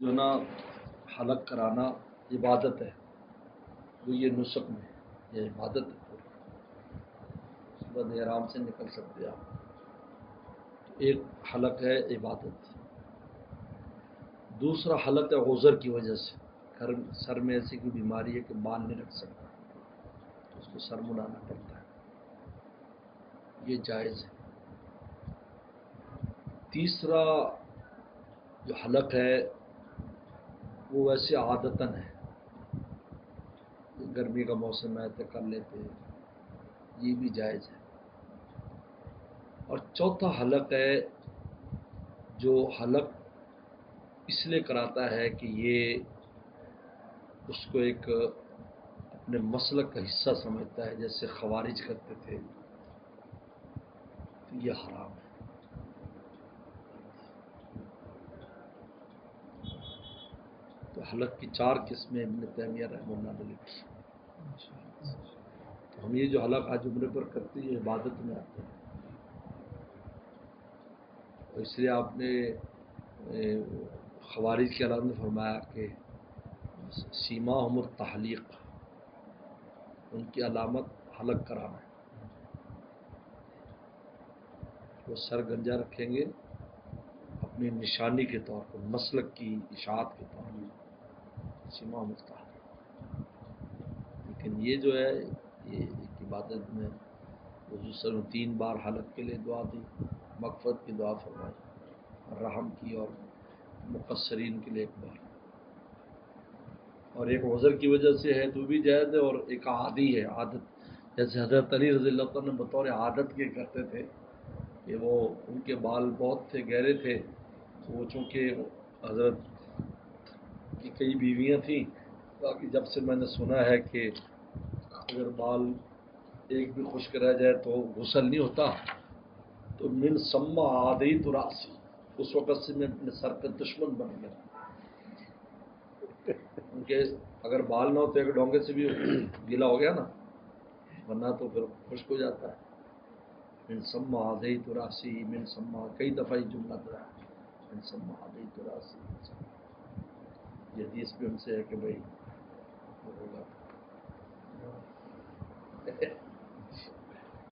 جو نا حلق کرانا عبادت ہے، جو یہ نسک میں یہ عبادت ہے پوری. صبح آرام سے نکل سکتے آپ. ایک حلق ہے عبادت، دوسرا حلق ہے عذر کی وجہ سے. سر میں ایسی کوئی بیماری ہے کہ بال نہیں رکھ سکتا، تو اس کو سر مڑانا پڑتا ہے، یہ جائز ہے. تیسرا جو حلق ہے وہ ویسے عادتاً ہے، گرمی کا موسم ہے تو کر لیتے ہیں، یہ بھی جائز ہے. اور چوتھا حلق ہے جو حلق اس لیے کراتا ہے کہ یہ اس کو ایک اپنے مسلک کا حصہ سمجھتا ہے، جیسے خوارج کرتے تھے، تو یہ حرام ہے. تو حلق کی 4 قسمیں ابن تیمیہ رحمہ اللہ نے لکھی. تو ہم یہ جو حلق آج عمرے پر کرتے ہیں یہ عبادت میں آتے ہیں. اور اس لیے آپ نے خوارج کے علاوہ نے فرمایا کہ سیماہم التحلیق، ان کی علامت حلق کرانا ہے. وہ سر گنجا رکھیں گے اپنی نشانی کے طور پر، مسلک کی اشاعت کے طور پر، سیماہم التحلیق. لیکن یہ جو ہے یہ ایک عبادت میں حضور صلی اللہ علیہ وسلم 3 بار حلق کے لیے دعا دی، مغفرت کی دعا فرمائی، اور رحم کی، اور مقصرین کے لیے 1 بار. اور ایک عذر کی وجہ سے ہے تو بھی جائز ہے، اور ایک عادی ہے، عادت. جیسے حضرت علی رضی اللہ عنہ نے بطور عادت کے کرتے تھے کہ وہ ان کے بال بہت تھے، گہرے تھے، تو وہ چونکہ حضرت کی کئی بیویاں تھیں، باقی جب سے میں نے سنا ہے کہ اگر بال ایک بھی خشک رہ جائے تو غسل نہیں ہوتا، تو من سما عادی تو راسی، اس وقت سے میں اپنے سر پہ دشمن بن گیا. کیونکہ اگر بال نہ ہوتے ایک ڈونگے سے بھی گیلا ہو گیا نا، ورنہ تو پھر خشک ہو جاتا ہے. من سما عادی تو راسی، من سما کئی دفعہ یہ جملہ دیا، من سما عادی تو راسی. یہ حدیث بھی ان سے ہے کہ بھائی وہ ہوگا.